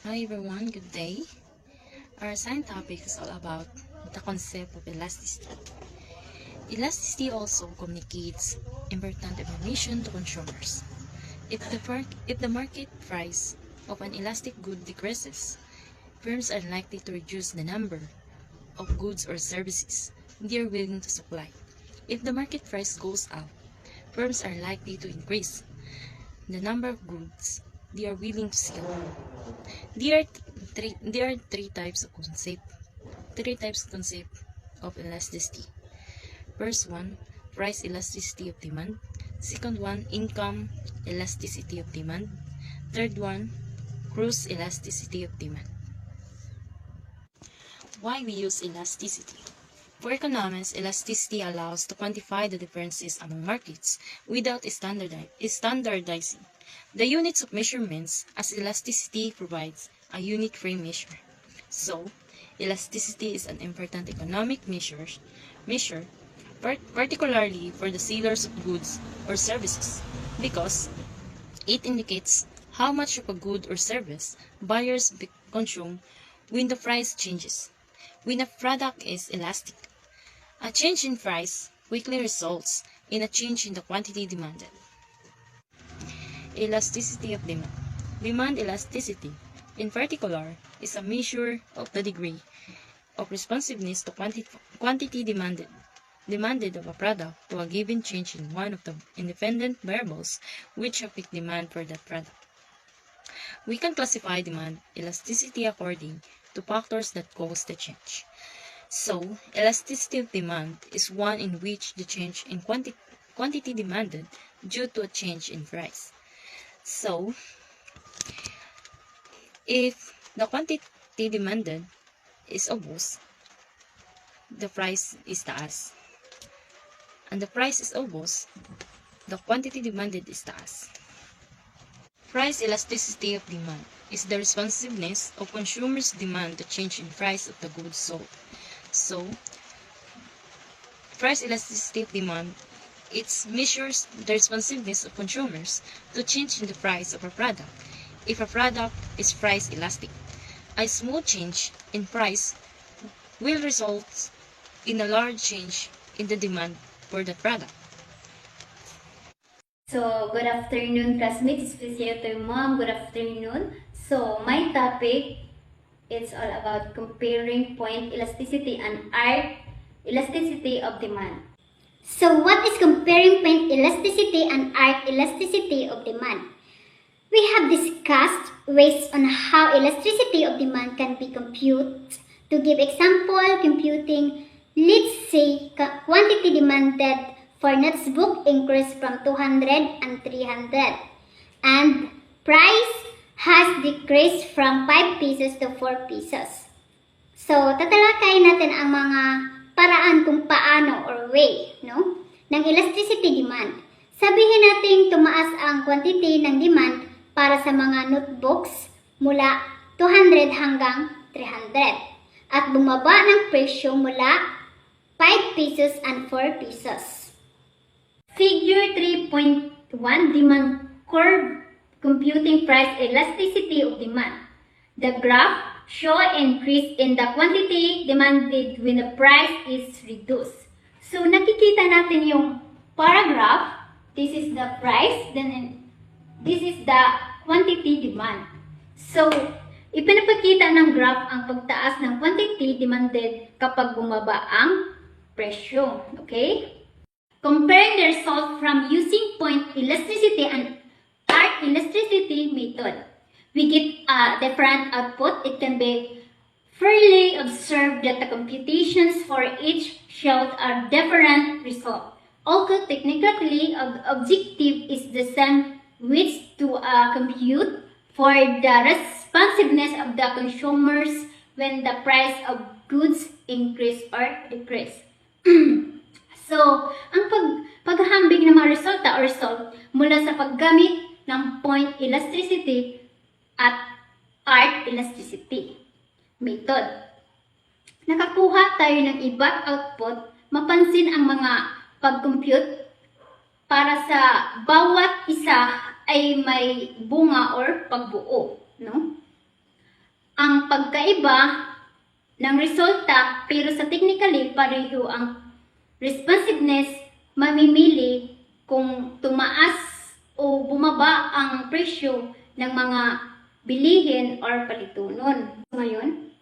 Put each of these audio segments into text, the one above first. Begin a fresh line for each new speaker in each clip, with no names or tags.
Hi everyone, good day. Our assigned topic is all about the concept of elasticity. Elasticity also communicates important information to consumers. If the market price of an elastic good decreases, firms are likely to reduce the number of goods or services they are willing to supply. If the market price goes up, firms are likely to increase the number of goods they are willing to sell. There are three types of concept of elasticity. First one, price elasticity of demand. Second one, income elasticity of demand. Third one, cruise elasticity of demand. Why we use elasticity? For economists, elasticity allows to quantify the differences among markets without standardizing the units of measurements, as elasticity provides a unit frame measure. So, elasticity is an important economic measure, particularly for the sellers of goods or services, because it indicates how much of a good or service buyers consume when the price changes. When a product is elastic, a change in price quickly results in a change in the quantity demanded. Elasticity of demand. Demand elasticity, in particular, is a measure of the degree of responsiveness to quantity demanded of a product to a given change in one of the independent variables which affect demand for that product. We can classify demand elasticity according to factors that cause the change. So, elasticity of demand is one in which the change in quantity demanded due to a change in price. So, if the quantity demanded is obvious, the price is taas. And the price is obvious, the quantity demanded is taas. Price elasticity of demand is the responsiveness of consumers' demand to change in price of the goods sold. So, price elasticity of demand, it measures the responsiveness of consumers to change in the price of a product. If a product is price elastic, a small change in price will result in a large change in the demand for the product.
So, good afternoon, classmates. Especially to your mom, good afternoon. So, my topic is all about comparing point elasticity and arc elasticity of demand. So, what is comparing point elasticity and arc elasticity of demand? We have discussed ways on how elasticity of demand can be computed. To give example, computing, let's say quantity demanded for notebook increased from 200 and 300, and price has decreased from 5 pesos to 4 pesos. So, tatalakay natin ang mga paraan kung paano or way, ng elasticity demand. Sabihin natin tumaas ang quantity ng demand para sa mga notebooks mula 200 hanggang 300 at bumaba ng presyo mula 5 pesos and 4 pesos. Figure 3.1 demand curve computing price elasticity of demand. The graph show increase in the quantity demanded when the price is reduced. So nakikita natin yung paragraph. This is the price, then this is the quantity demand. So, ipinapakita ng graph ang pagtaas ng quantity demanded kapag bumaba ang presyo. Okay? Comparing the result from using point elasticity and arc elasticity method, we get a different output. It can be fairly observed that the computations for each showed a different result. Although technically objective is the same, which to compute for the responsiveness of the consumers when the price of goods increase or decrease. So, ang paghahambing ng mga resulta or result mula sa paggamit ng point elasticity at arc elasticity method. Nakakuha tayo ng iba't output, mapansin ang mga pag-compute para sa bawat isa ay may bunga or pagbuo, no? ang pagkaiba ng resulta pero sa technically pareho ang responsiveness, mamimili kung tumaas o bumaba ang presyo ng mga bilihin or palitunon. Ngayon,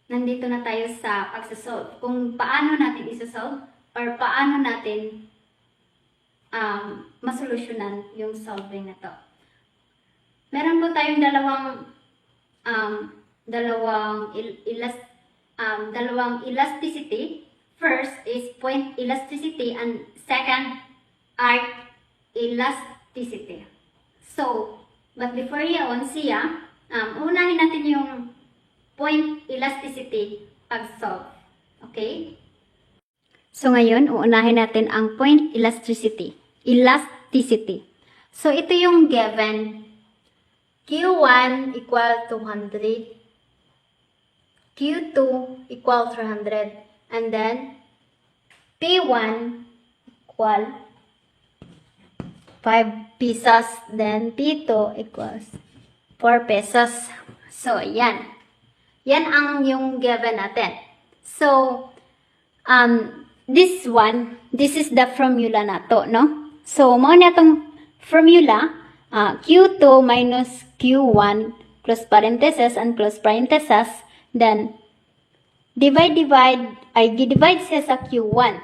nandito na tayo sa pagsasolve. Kung paano natin isasolve or paano natin masolusyonan yung solving na to. Meron po tayong dalawang elasticity. First is point elasticity and second arc elasticity. So, but before yun siya, unahin natin yung point elasticity pag-solve. Okay? So, ngayon, uunahin natin ang point elasticity. So, ito yung given. Q1 equal 200. Q2 equal 300. And then, P1 equal 5 pesos. Then, P2 equals 4 pesos. So, yan. Yan ang yung given natin. So, this is the formula na to, no? So, mo na itong formula, Q2 minus Q1 close parenthesis and close parenthesis, then, divide siya sa Q1.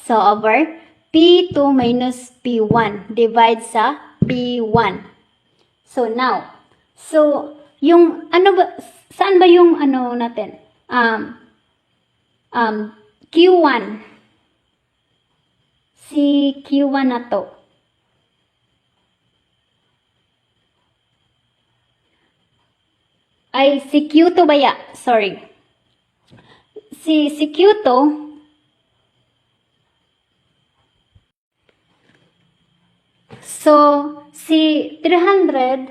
So, over P2 minus P1, divide sa P1. So, now, yung, saan ba yung, natin? Q1. Si Q1 na to. Ay, si Q2 ba ya? Sorry. Si Q2, so, si 300,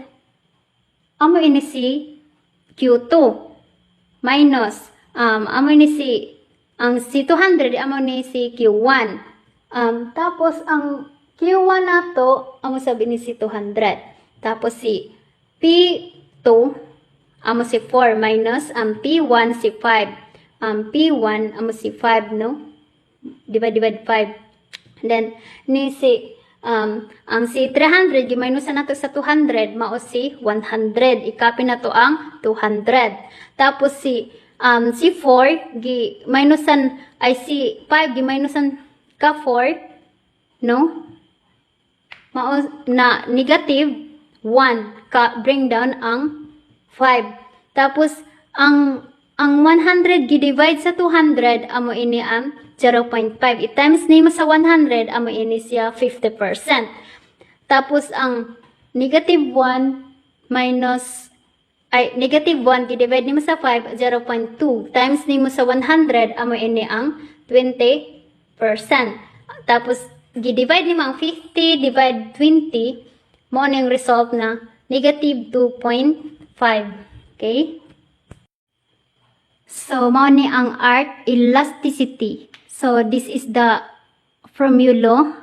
amo ini si Q2, minus, amo ini ang si 200, amo ni si Q1. Tapos, ang Q1 na to, amo sabi ni si 200. Tapos, si P2, amo si 4, minus, P1 si 5. P1, amo si 5, no? Divide 5. And then, ni si, ang si 300, gimaynusan nato sa 200, mao si 100. Ikopy na to ang 200. Tapos si 4, gimaynusan, ay si 5, gimaynusan ka 4, no? Mao na negative 1, ka bring down ang 5. Tapos, ang 100 gi-divide sa 200, amo ini ang 0.5. I-times nimo sa 100, amo ini siya 50%. Tapos, ang negative 1 minus, negative 1 gi-divide nimo sa 5, 0.2. Times nimo sa 100, amo ini ang 20%. Tapos, gi-divide nimo ang 50, divide 20, mo yung result na negative 2.5. Okay? So, mao ni ang arc elasticity. So, this is the formula.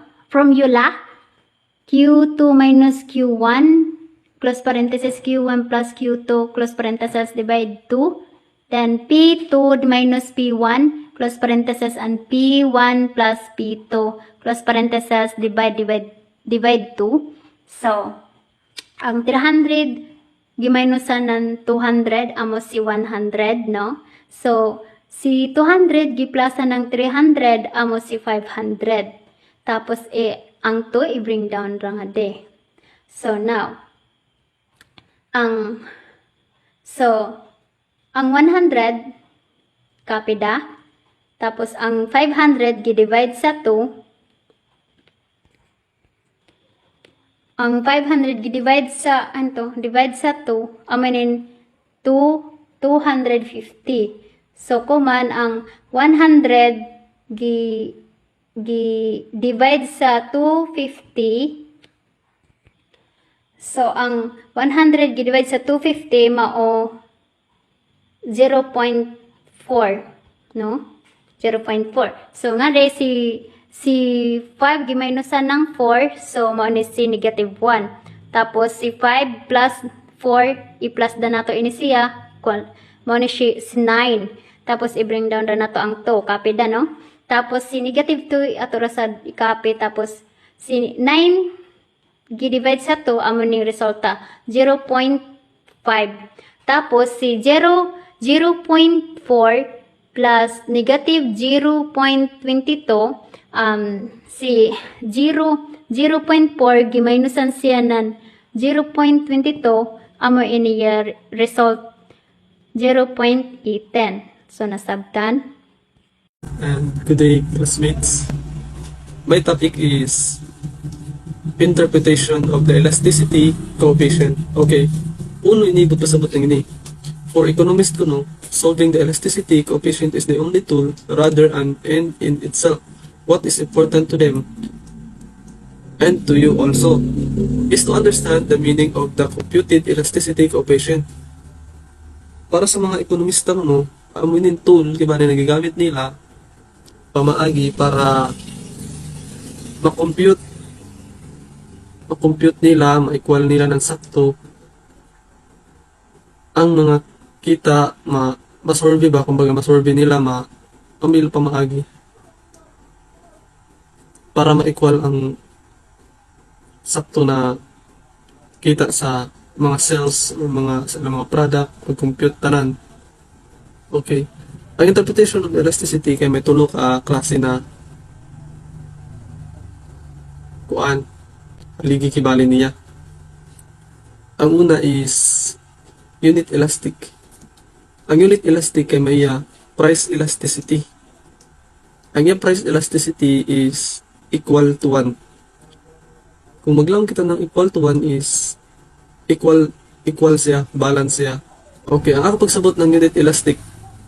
Q2 minus Q1, close parenthesis Q1 plus Q2, close parenthesis divide 2. Then, P2 minus P1, close parenthesis, and P1 plus P2, close parenthesis, divide 2. So, ang 300, gimaynusan ng 200, amo si 100, no? So, si 200, giplasa ng 300, amo si 500. Tapos, ang 2, i-bring down lang ade. So, now, ang 100, copy da. Tapos, ang 500, gi-divide sa 2. Ang 500 gi-divide sa, divide sa 2, amanin 250. So, kuman ang 100 divide sa 250. So, ang 100 divide sa 250 mao 0.4, no? 0.4. So, nga rin si 5 gimaynusan ng 4, so mao ni si negative 1. Tapos si 5 plus 4, i-plus da nato ini siya, mo ni si 9. Tapos i-bring down ra nato ang 2, copy da no. Tapos si negative 2 ato ra sa i-copy, tapos si 9 gi-divide sa 2 amo ning resulta 0.5. Tapos si 0.4 plus negative 0.22, si 0.4 gi-minusan siya ng 0.22 amo ini result 0.810. So nasabtan.
And good day, classmates. My topic is interpretation of the elasticity coefficient. Okay, uno inibot pasabot ng ini. For economists to know, solving the elasticity coefficient is the only tool rather an end in itself. What is important to them and to you also is to understand the meaning of the computed elasticity coefficient. Para sa mga ekonomista mo, aminin tool diba na nagagamit nila pamaagi para ma-compute nila, ma-equal nila ng sakto ang mga kita, ma-survey ba, kumbaga ma-survey nila, pamil pamaagi para ma-equal ang sakto na kita sa mga sales, sa mga product, pag-compute tanan. Okay. Ang interpretation of elasticity kay may tulo ka klase na kuan haligi kibali niya. Ang una is unit elastic. Ang unit elastic kay may price elasticity. Ang price elasticity is equal to 1. Kung maglaong kita ng equal to 1 is equal siya, balance siya. Okay, ang ako pagsabot ng unit elastic,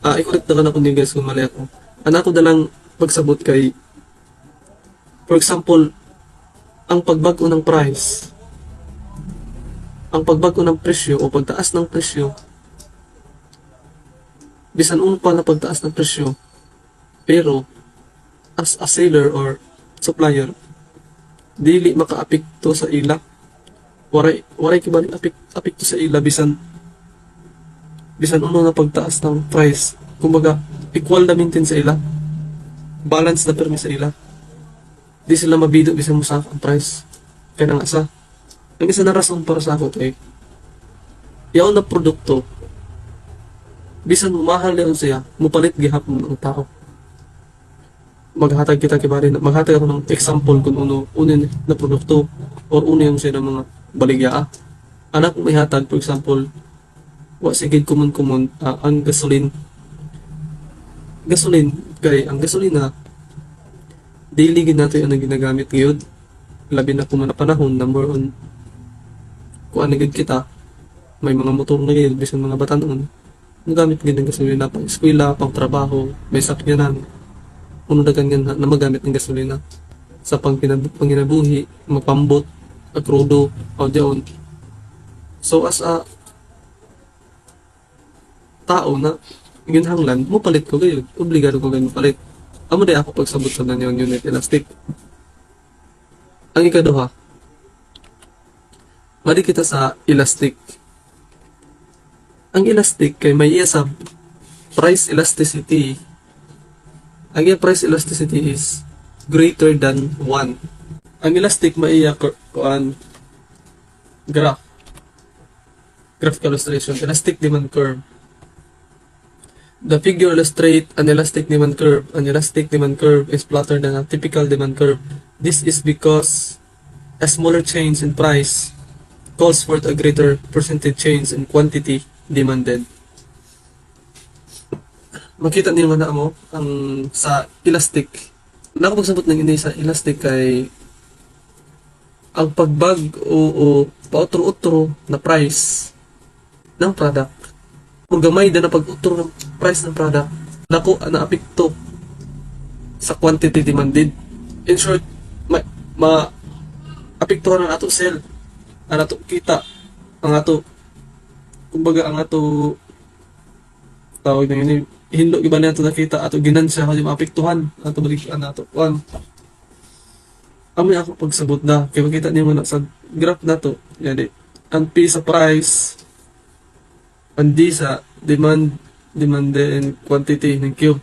i-correct na lang ako niyo guys kung mali ako. Ang ako dalang pagsabot kay, for example, ang pagbago ng price, ang pagbago ng presyo o pagtaas ng presyo, bisan uno pa na pagtaas ng presyo, pero as a seller or supplier, dili makaapekto sa ila. Waray kibali apekto sa ila bisan uno na pagtaas ng price. Kumbaga, equal na maintain sa ila. Balance na permi sa ila. Di sila mabido bisan mo sa ang price. Kaya nga sa. Ang isa na rason para sa ako kay yaw na produkto bisan mahal yan siya, mupalit gihapon ng tao. Maghatag kita kibali na maghatag ako ng example kung unin na produkto or uno yung siya ng mga baligya. Anak may hatag, for example, sigid common ang gasoline kay ang gasolina daily gid nato yung ginagamit ngayon, labi na kung na panahon na more on kung ano kita may mga motor na ngayon bisan mga batanon nagamit gid ng gasolina pang eskwela, pang trabaho, may sakyanan uno na ganyan na magamit ng gasolina sa panginabuhi, magpambot, agrudo, o diyon. So as a tao na ginhanglan, mupalit ko gayon. Obligado ko gayon mupalit. Amo day ako pagsabot sa nanyo unit elastic. Ang ikaduha, mali kita sa elastic. Ang elastic kay may iya sa price elasticity. Ang iya price elasticity is greater than 1. Ang elastic may iya graphical illustration, elastic demand curve. The figure illustrates an elastic demand curve. An elastic demand curve is flatter than a typical demand curve. This is because a smaller change in price calls for a greater percentage change in quantity demanded. Makita niyo man na mo ang sa elastic. Nakapagsabot ng ini sa elastic kay ang pagbag o pautro-utro na price ng product. Kung gamay na pag-utro ng price ng product, nako na apekto sa quantity demanded. In short, apektuhan ang ato sell, ang ato kita, ang ato kumbaga ang ato tawag na yun, hinlo iba na ito nakita ato ginansya kasi maapektuhan ato balikan nato kuan. Amoy ako pagsabot na kaya makita niyo man sa graph na to yan ang P sa price Andi sa demand and quantity ng Q.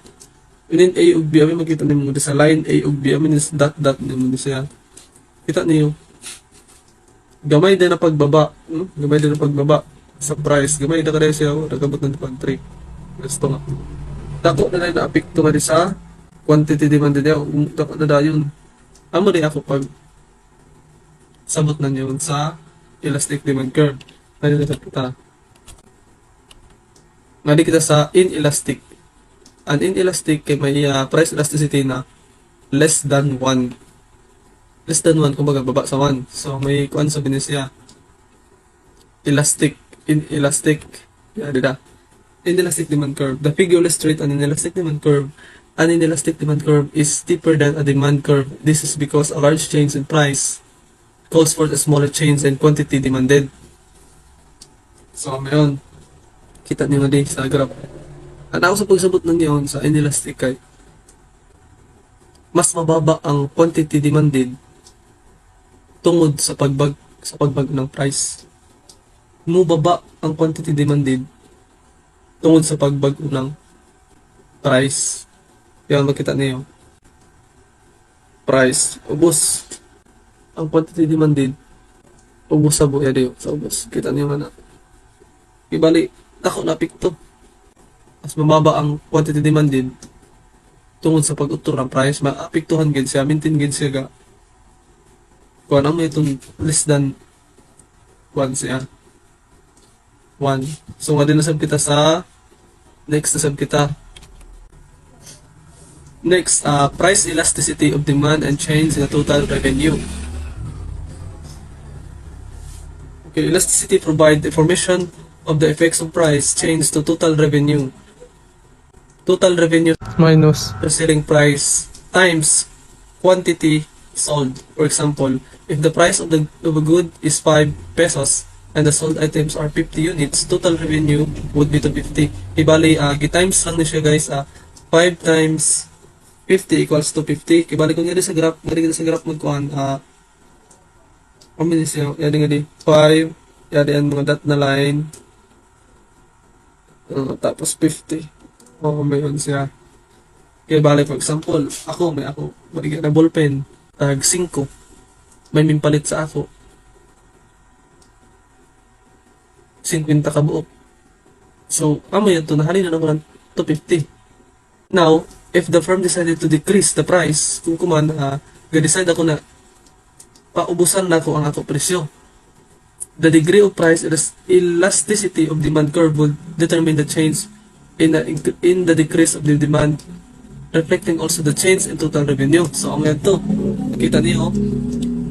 Inin A ug B, amin makita nimo sa line A ug B, amin is dot nimo siya. Kita niyo, gamay din na pagbaba, gamay din na pagbaba sa price, gamay na kada siya, nagabot ng 3. Gusto nga. Dako na lang na-apekto nga di sa quantity demand niya, dako na dayon. Amo di ako pag sabot na niyo sa elastic demand curve. Ngayon kita. Mali kita sa inelastic. An inelastic kay may price elasticity na less than 1. Less than 1, kumbaga baba sa 1. So may kuan sa siya. Elastic, inelastic. Dida. Inelastic demand curve. The figure illustrates an inelastic demand curve. An inelastic demand curve is steeper than a demand curve. This is because a large change in price calls for a smaller change in quantity demanded. So, ngayon, kita niyo nga din sa graph. At ako sa pagsabot ng yun sa inelastic kay mas mababa ang quantity demanded tungod sa pagbag ng price. Mubaba ang quantity demanded tungod sa pagbag ng price. Yan makita niyo. Price ubos ang quantity demanded ubos sa buya diyo sa ubos. Kita niyo man na. Ibali ako na pikto. Mas mababa ang quantity demanded tungod sa pag-utor ng price, maapektuhan gid siya, maintain gid siya ga. Kung ano mo itong less than 1 siya. 1. So, nga din nasab kita sa next nasab kita. Next, price elasticity of demand and change in the total revenue. Okay, elasticity provide information of the effects of price change to total revenue. Total revenue minus the selling price times quantity sold. For example, if the price of a good is 5 pesos and the sold items are 50 units, total revenue would be 250. Ibali, gitimes lang ni siya guys, 5 times 50 equals to 50. Ibali kung yun sa graph, magkuhan, kami siya, yun nga di, 5, yun ang mga dot na line, tapos 50. May yun siya. Kaya bali, for example, may maligyan na ballpen, tag 5. May mimpalit sa ako. 50 ka buok. So, yan to, nahalin na naman 250. Now, if the firm decided to decrease the price, kung ga-decide ako na paubusan na ako ang ako presyo, the degree of price elasticity of demand curve will determine the change in the decrease of the demand, reflecting also the change in total revenue. So, ang yan to, nakita niyo,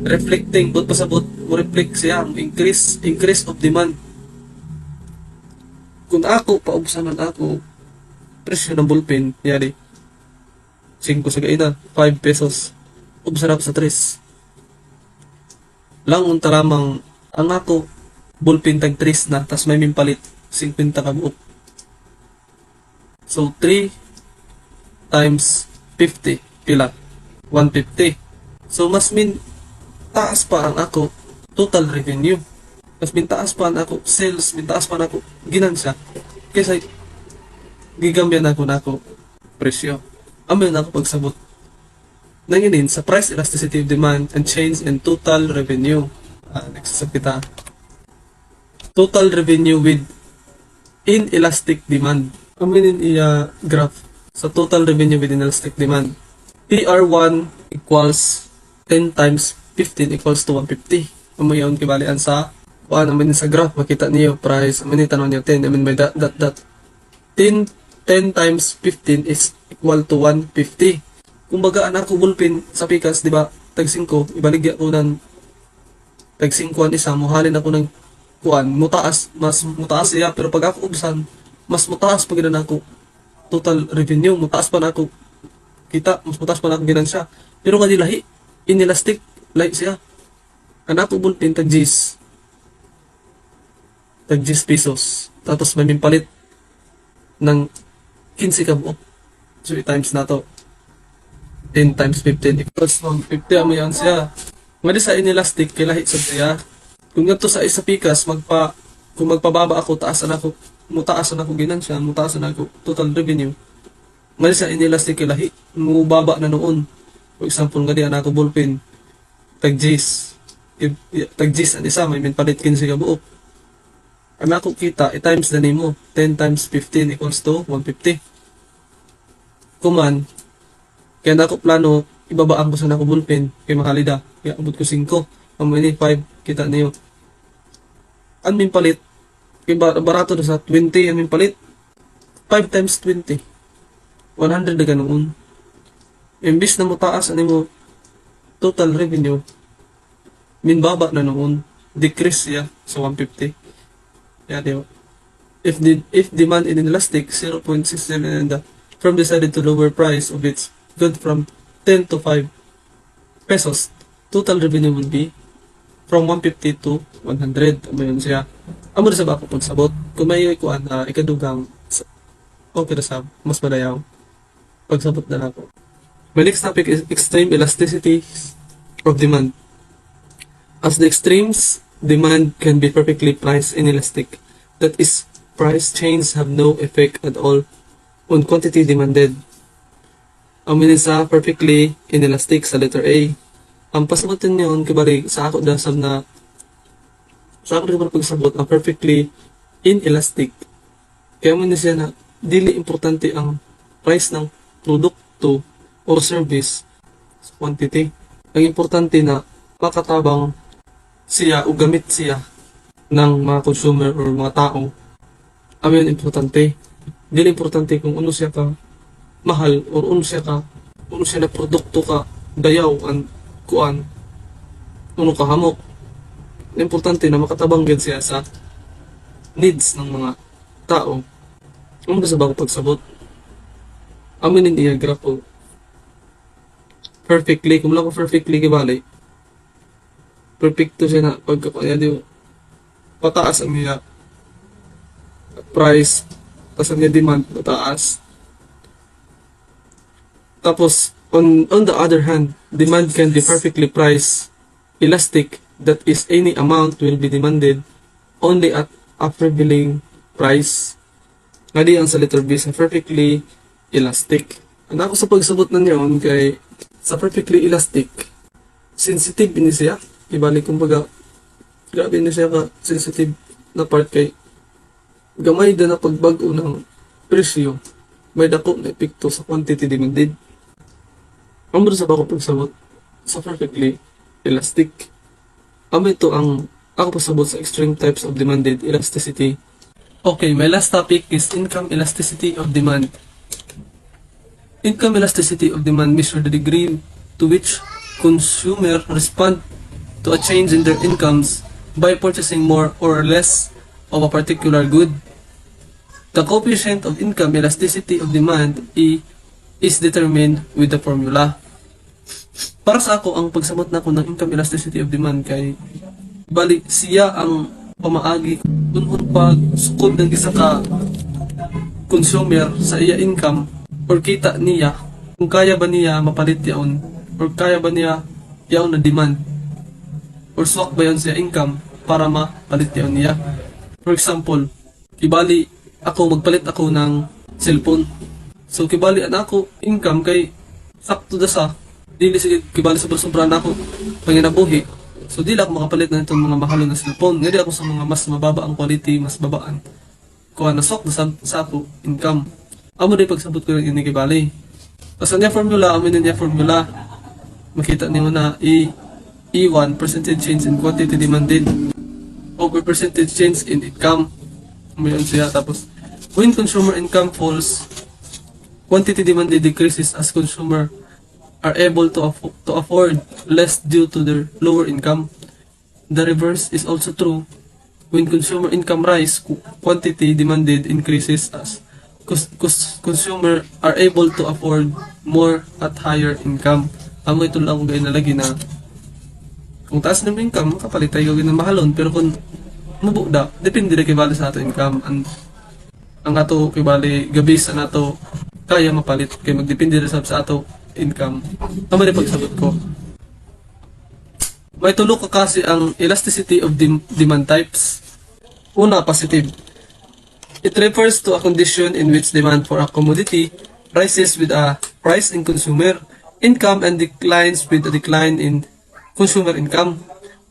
reflecting, but pasabot, reflect siya ang increase of demand. Kung ako, paubusanan ako, presyo ng ballpen, yari, 5 sa gaina, 5 pesos, ubusan ako sa 3. Lang taramang, ang ako, ballpen tag 3 na, tas may mimpalit, 50 ka buok. So, 3 times 50, pila? 150. So, mas taas pa ang ako total revenue. Mas taas pa ang ako sales, taas pa ang ako ginansya. Kaysa, gigambyan ako na ako presyo. Amin ako pagsabot. Nanginin sa price elasticity of demand and change in total revenue. Next sa kita. Total revenue with inelastic demand. Aminin graph sa total revenue with inelastic demand. TR1 equals 10 times 15 equals to 150. Amayon kibalian sa amin sa graph, makita niyo price. Amin tanong niyo 10. Amin may dot. 10 times 15 is equal to 150. Kumbaga anak ko ballpen sa pikas, di ba? Tag 5, ibaligya ko ng tag 5 an isa, muhalin ako ng mas mutaas siya, pero pag ako ubsan, mas mutaas pag ginan ako total revenue, mutaas pa na ako kita, mas mutaas pa na ako ginansya. Pero nga lahi, inelastic, lahi siya. Anak ko ballpen tag 10 pesos. Tapos may mimpalit ng 15 ka buok. So, i-times na to. 10 times 15 equals 150. Amo yan siya. Nga sa inelastic, kilahit sa siya. Kung ganito sa isa pikas, kung magpababa ako, mutaas na ako ginansya, mutaas na ako total revenue. Ngali sa inelastic lahi, mubaba na noon. For example, nga diyan ako ballpen, tag-Gs. Tag-Gs ang isa, may minpalit 15 ka buok. Ang ako kita, i-times na nimo. 10 times 15 equals to 150. Kuman, kaya na ako plano, ibabaan ko sa nako ballpen, kay makalida. Kaya abot ko 5, pamili 5, kita niyo. Ang minpalit, kay barato na sa 20, ang minpalit. 5 times 20. 100 na ganoon. Imbis na mo taas, ano mo, total revenue, minbaba na noon. Decrease siya sa 150. Yeah, di ba? If demand in inelastic 0.67 and the firm decided to lower price of its good from 10 to 5 pesos, total revenue would be from 150 to 100. Ano yun siya? Amo na sa bako pagsabot. Kung may ikuan na ikadugang, okay na sa mas madayaw. Pagsabot na ako. My next topic is extreme elasticity of demand. As the extremes, demand can be perfectly price inelastic. That is, price changes have no effect at all on quantity demanded. Ang minisa perfectly inelastic sa letter A. Ang pasagutin niyon, kabari sa ako dasab na sa ako rin pagsabot ang perfectly inelastic. Kaya mo siya na dili importante ang price ng produkto or service sa quantity. Ang importante na makatabang siya o gamit siya ng mga consumer or mga tao. Ang yun importante. Dili importante kung ano siya ka mahal or ano siya na produkto ka dayaw ang kuan ano ka hamok. Importante na makatabang gid siya sa needs ng mga tao. Ano ba sa bago pagsabot? Amin niya graph perfectly, kung wala ko perfectly gibali, perfecto siya na pagkakaya di pataas ang niya price, tapos ang niya demand pataas. Tapos on the other hand, demand can be perfectly price elastic, that is any amount will be demanded only at a prevailing price. Nga di ang sa letter B sa perfectly elastic. Ano ako sa pagsabot na niyon kay sa perfectly elastic, sensitive ini siya. Ibalik kumbaga, grabe na siya ka sensitive na part kay gamay na pagbago ng presyo, may dako na epekto sa quantity demanded. Ang sa bako pagsabot sa perfectly elastic. Ito ang ako pasabot sa extreme types of demanded elasticity. Okay, my last topic is income elasticity of demand. Income elasticity of demand measures the degree to which consumers respond to a change in their incomes by purchasing more or less of a particular good. The coefficient of income elasticity of demand E is determined with the formula. Para sa ako, ang pagsamot na ko ng income elasticity of demand kay bali siya ang pamaagi unhon pag sukod ng isa ka consumer sa iya income or kita niya, kung kaya ba niya mapalit yaon or kaya ba niya yaon na demand or swak ba yun siya income para mapalit yaon niya. For example, kibali ako magpalit ako ng cellphone, so kibali na ako income kay sakto da sa dili sige kibali sobra na ako panginabuhi, so dili ako makapalit na itong mga mahalo na cellphone, ngadi ako sa mga mas mababa ang quality, mas babaan kuha na swak sa ako income. Amo din pagsabot ko ng inikibali. Kasi niya formula, amin niya formula. Makita niyo na E1, percentage change in quantity demanded over percentage change in income. Mayroon siya. Tapos, when consumer income falls, quantity demanded decreases as consumer are able to afford less due to their lower income. The reverse is also true. When consumer income rise, quantity demanded increases as consumer are able to afford more at higher income. Amo ito lang kung nalagi na kung taas na income, makapalit tayo ng mahalon. Pero kung mabukda, depende na kibali sa ato income. Ang ato kibali gabi sa nato kaya mapalit. Kaya magdepende na sa ato income. Tama rin pagsagot ko. May tulo ka kasi ang elasticity of demand types. Una, positive. It refers to a condition in which demand for a commodity rises with a rise in consumer income and declines with a decline in consumer income.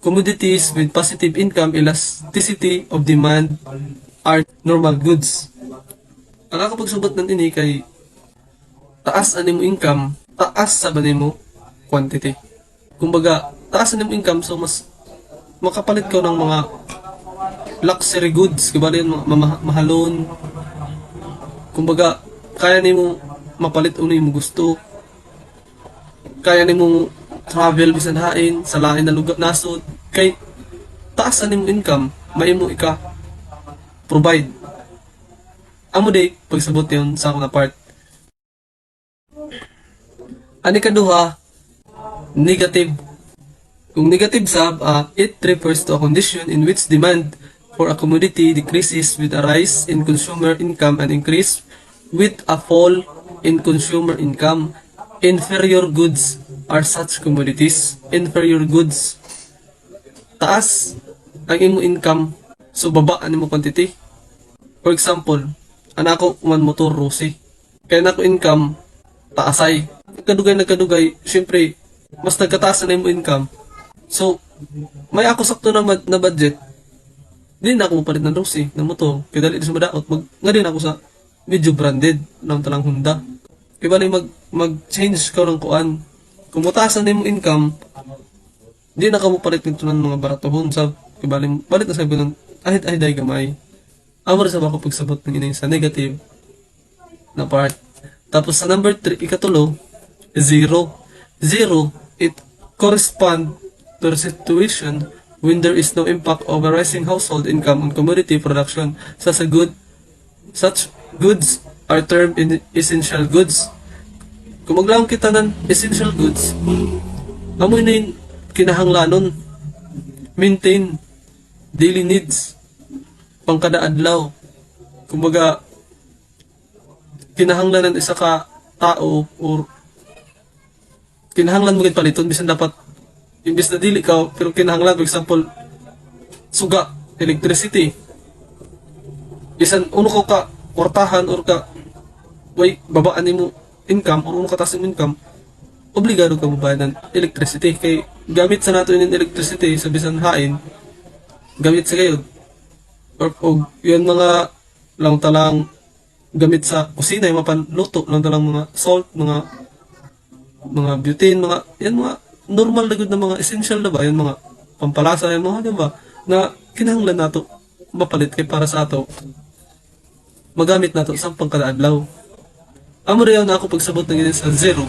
Commodities with positive income elasticity of demand are normal goods. Ang ako pagsubot ng ini kay taas ani mo income, taas sa ba mo quantity. Kumbaga, taas ani mo income so mas makapalit ka ng mga luxury goods, kaya yun, mahalon. Kumbaga, kaya ni mo mapalit uno yung gusto. Kaya ni mo travel bisan hain sa lain na lugar nasod. Kay taas ani mo income, may mo ika provide. Amo day pagsabot yun sa akong part. Ani kaduha, negative. Kung negative sab, it refers to a condition in which demand for a commodity decreases with a rise in consumer income and increase with a fall in consumer income. Inferior goods are such commodities. Inferior goods. Taas ang imo income, so baba ang imo quantity. For example, anako man motor Rossi. Kaya nako income, taasay. Nagkadugay, syempre, mas nagkataas na imo income. So, may ako sakto na budget. Di na ako mapalit ng Rossi, ng motor. Kaya dali sa madaot, nga din ako sa medyo branded, ng talang Honda. Kaya bali mag-change ka ng kuan. Kung matasan na yung income, di na ka mapalit nito ng mga baratohon. Sa, kaya balit na sabi ng ahit ay gamay. Amor sa bako pagsabot ng inay sa negative na part. Tapos sa number 3, ikatulo, 0. 0, it correspond to the situation when there is no impact of a rising household income on commodity production. Such goods are termed in essential goods. Kung maglaong kita ng essential goods, amoy na yung kinahanglanon, maintain daily needs, pangkada adlaw. Kumbaga, kinahanglanan isa ka tao or kinahanglan mo gid paliton bisan dapat imbis na dili ka pero kinahanglan, for example, suga, electricity, bisan uno ka kwartahan or ka way babaan nimo income or uno ka taas mo income, obligado ka magbayad ng electricity. Kay gamit sa nato yung electricity sa bisan hain, gamit sa gayod or yun mga lang talang gamit sa kusina, yung mapanluto lang talang mga salt, mga butane, mga yan mga normal na good na mga essential na ba, yan mga pampalasa, yan mga diba, na kinahanglan nato mapalit kay para sa ato magamit nato sa pangkadaadlaw. Amo rin na ako pagsabot ng ganyan sa 0.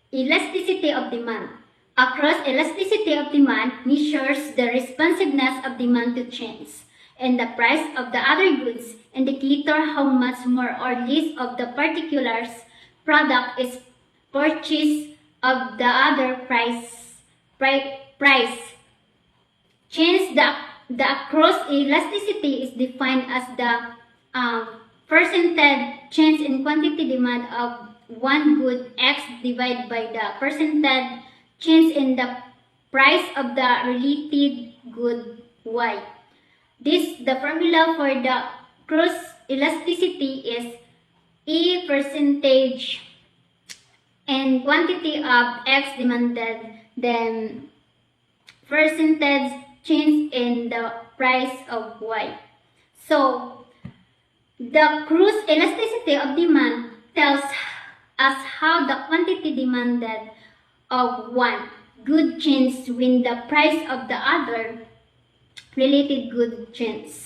Elasticity of demand. A cross elasticity of demand measures the responsiveness of demand to change, and the price of the other goods indicator how much more or less of the particular product is purchased of the other price. Change the cross elasticity is defined as the percentage change in quantity demand of one good X divided by the percentage change in the price of the related good Y. The formula for the cross elasticity is E percentage and quantity of X demanded, then percentage change in the price of Y. So, the cross elasticity of demand tells us how the quantity demanded of one good changes when the price of the other related good changes.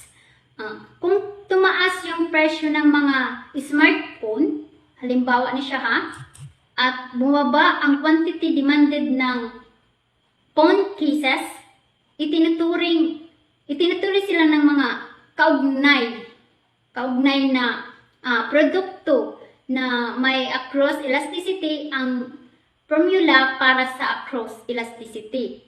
Kung tumaas yung presyo ng mga smartphone, halimbawa ni siya ha, at bumaba ang quantity demanded ng phone cases, itinuturing sila ng mga kaugnay na produkto na may across elasticity. Ang formula para sa across elasticity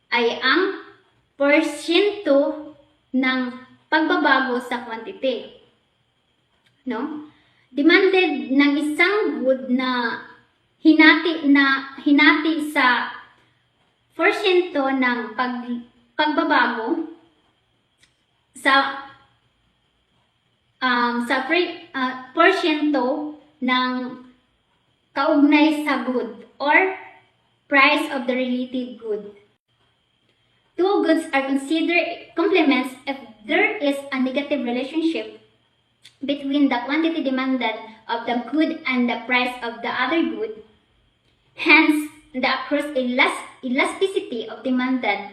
ay ang porsyento ng pagbabago sa quantity. No? Demanded ng isang good na hinati sa porsyento ng pagbabago sa porsyento ng kaugnay sa good or price of the related good. Two goods are considered complements if there is a negative relationship between the quantity demanded of the good and the price of the other good. Hence, the across elasticity of demanded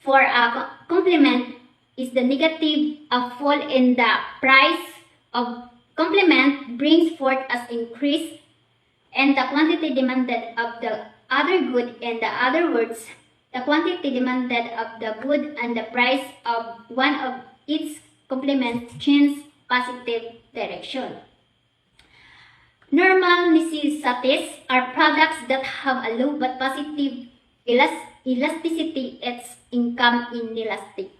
for a complement is the negative. A fall in the price of complement brings forth as increase and the quantity demanded of the other good. In the other words, the quantity demanded of the good and the price of one of its complements change positive direction. Normal necessities are products that have a low but positive elasticity. Its income inelastic.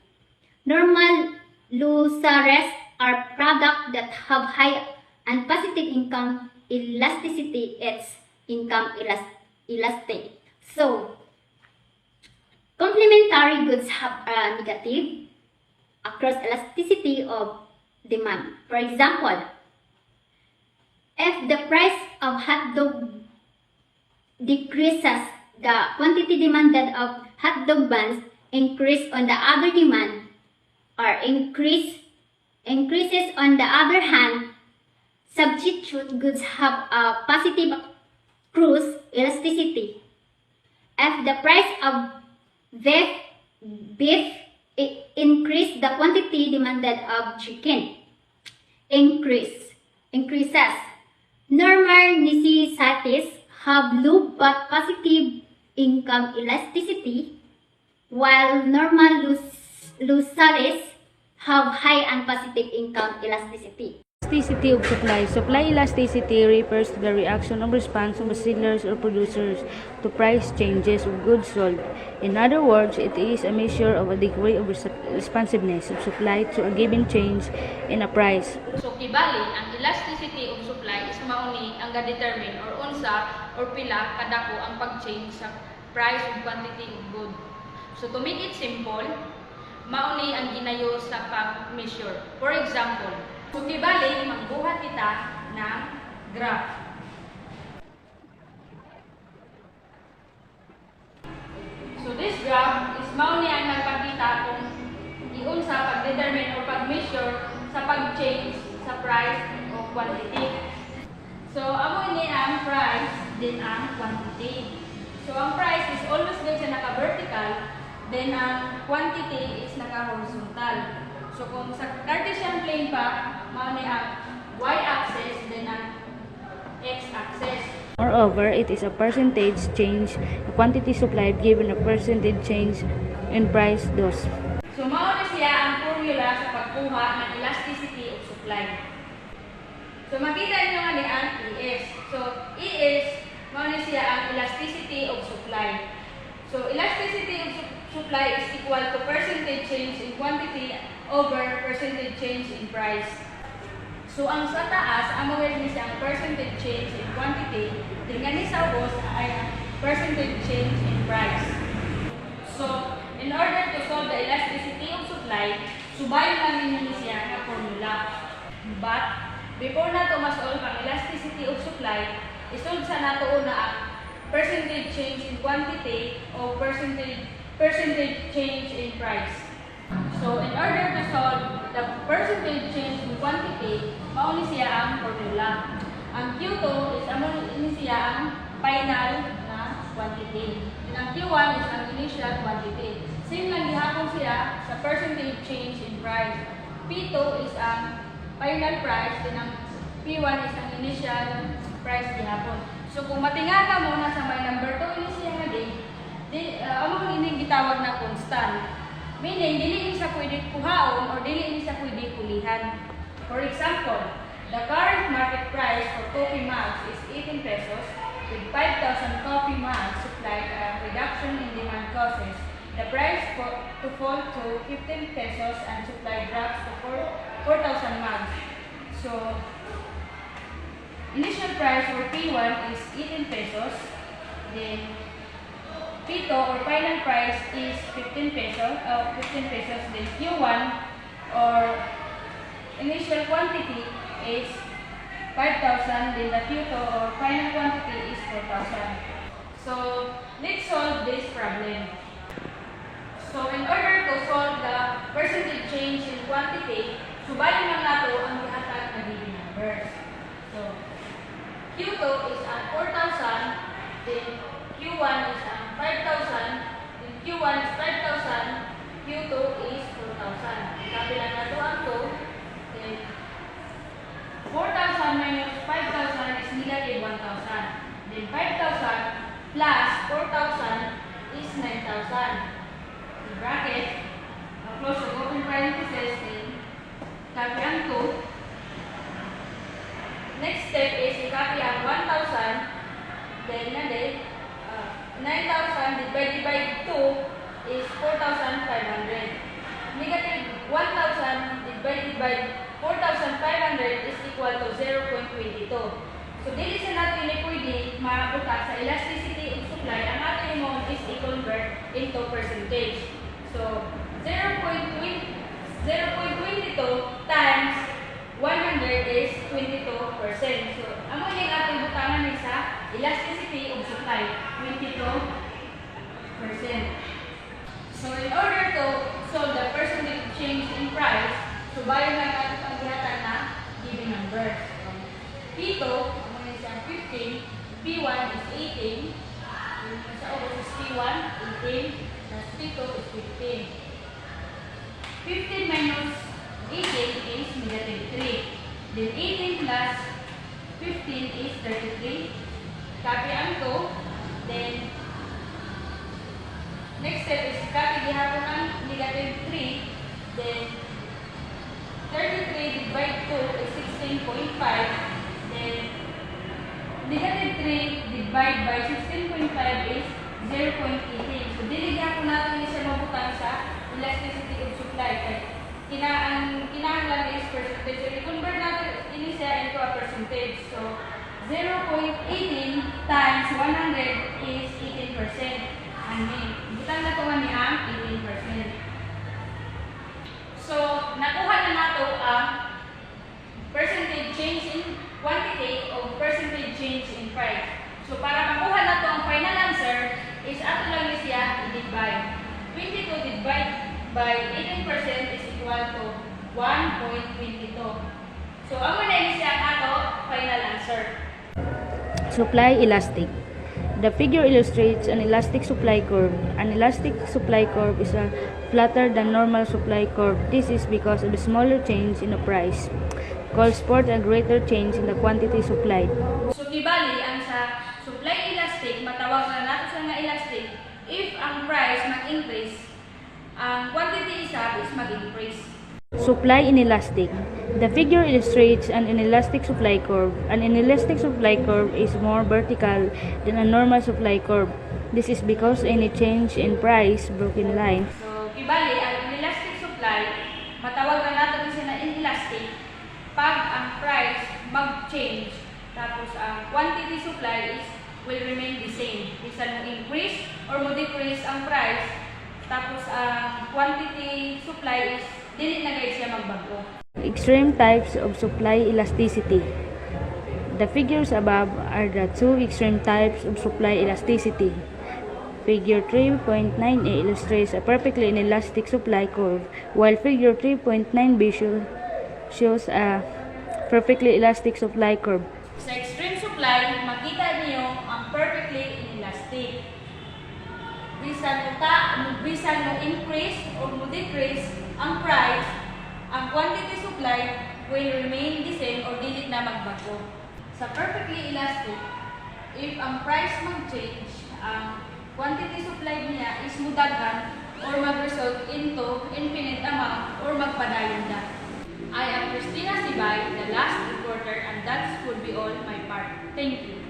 Normal losers are products that have high and positive income elasticity. Its income elastic. So, complementary goods have a negative across elasticity of demand. For example, if the price of hot dog decreases, the quantity demanded of hot dog buns increase on the other demand or increases on the other hand. Substitute goods have a positive cross elasticity. If the price of beef increase, the quantity demanded of chicken increases. Normal necessities have low but positive income elasticity, while normal losers have high and positive income elasticity.
Elasticity of supply. Supply elasticity refers to the reaction of response of sellers or producers to price changes of goods sold. In other words, it is a measure of a degree of responsiveness of supply to a given change in a price.
So kibali, ang elasticity of supply is mauni ang ga-determine or unsa or pila kadako ang pag-change sa price of quantity of good. So to make it simple, mauni ang ginayo sa pag-measure. For example, so kibali, magbuhat kita ng graph. So this graph is mauni ang nagpakita kung iunsa pag-determine or pag-measure sa pag-change sa price o quantity. So amo ni ang price din ang quantity. So ang price is always good sa naka-vertical, then ang quantity is naka-horizontal. So kung sa Cartesian plane pa, mao ni ang y-axis, then ang x-axis.
Moreover, it is a percentage change, a quantity supplied given a percentage change in price thus.
So mao ni siya ang formula sa pagkuha ng elasticity of supply. So makita niyo nga ni ang ES. So ES mao ni siya ang elasticity of supply. So elasticity of supply is equal to percentage change in quantity over percentage change in price. So ang sa taas, amo ni siya ang percentage change in quantity, tingnan ni sa ubos ay ang percentage change in price. So in order to solve the elasticity of supply, subayon lang ninyo siya nga formula. But before nato ma-solve ang elasticity of supply, isolve sa nato una ang percentage change in quantity o percentage change in price. So, in order to solve the percentage change in quantity, mauni siya ang formula. Ang Q2 is siya ang final na quantity. And ang Q1 is ang initial quantity. Same lang gihapon siya sa percentage change in price. P2 is ang final price, then ang P1 is ang initial price gihapon. So, kung matinga ka muna sa may number 2 ini siya nga ano ini gitawag na constant. Meaning, dili ni siya pwede kuhaon or dili ni siya pwede kulihan. For example, the current market price for coffee mugs is 18 pesos. With 5,000 coffee mugs supplied, a reduction in demand causes the price to fall to 15 pesos and supply drops to 4,000 mugs. So, initial price for P1 is 18 pesos. Then, Pito or final price is 15 pesos, 15 pesos. Then Q1 or initial quantity is 5,000. Then the Q2 or final quantity is 4,000. So let's solve this problem. So in order to solve the percentage change in quantity, subayin lang nato ang gihatag na given numbers. So Q2 is ang 4,000, then Q1 is ang 5,000, then Q1 is 5,000, Q2 is 4,000. Sabi lang nato ang 2, then 4,000 minus 5,000 is negative 1,000. Then 5,000 plus 4,000 is 9,000. Bracket, close the open parenthesis, then copy ang 2. Next step is i-copy ang 1,000, then 9,000 divided by 2 is 4,500. Negative 1,000 divided by 4,500 is equal to 0.22. So, dili sa natin ni pwede mabuta sa elasticity of supply, ang ating mo is i-convert into percentage. So, 0.22 times 100 is 22%. So, amo yung ating butangan sa elasticity of supply, 22%. So, in order to solve the percentage change in price, subayan lang natin ang gihatag na given numbers. P2, amo yung siyang 15, P1 is 18, yung sa ubos is P1, 18, P2 is 15. 15 minus 18 is negative 3. Then 18 plus 15 is 33. Copy ang 2. Then next step is copy gihapon ang negative 3. Then 33 divided by 2 is 16.5. Then negative 3 divided by 16.5 is 0.18. So, diligyan ko natin siya mabutang sa elasticity of supply. Kinahanglan is percentage. So, i-convert natin ini siya into a percentage. So, 0.18 times 100 is 18%. Butang na ito ni ang 18%. So, nakuha na nato ang percentage change in quantity of percentage change in price. So, para makuha na ito ang final answer, is ato lang siya i-divide. 22 divided by 18% is equal to 1.22. So, ang muna siya ang ato final answer.
Supply elastic. The figure illustrates an elastic supply curve. An elastic supply curve is flatter than normal supply curve. This is because of the smaller change in the price calls for a greater change in the quantity supplied.
So, kibali ang sa supply elastic, matawag na natin sa nga elastic, if ang price mag-increase, ang quantity isa is mag-increase.
Supply inelastic. The figure illustrates an inelastic supply curve. An inelastic supply curve is more vertical than a normal supply curve. This is because any change in price broken line.
So, kibali, ang inelastic supply, matawag na natin siya na inelastic pag ang price mag-change. Tapos, ang quantity supply will remain the same. Bisan mo increase or mo decrease ang price, tapos ang quantity supply is dili na guys siya magbago.
Extreme types of supply elasticity. The figures above are the two extreme types of supply elasticity. Figure 3.9a illustrates a perfectly inelastic supply curve, while figure 3.9b shows a perfectly elastic supply curve.
Sa extreme supply, makita niyo ang perfectly inelastic. Bisan mo increase or mo decrease ang price, ang quantity supply will remain the same or dili na magbago. Sa perfectly elastic, if ang price mag-change, ang quantity supply niya is mudaghan or mag-result into infinite amount or magpadayon na. I am Christina Sibay, the last reporter, and that would be all my part. Thank you.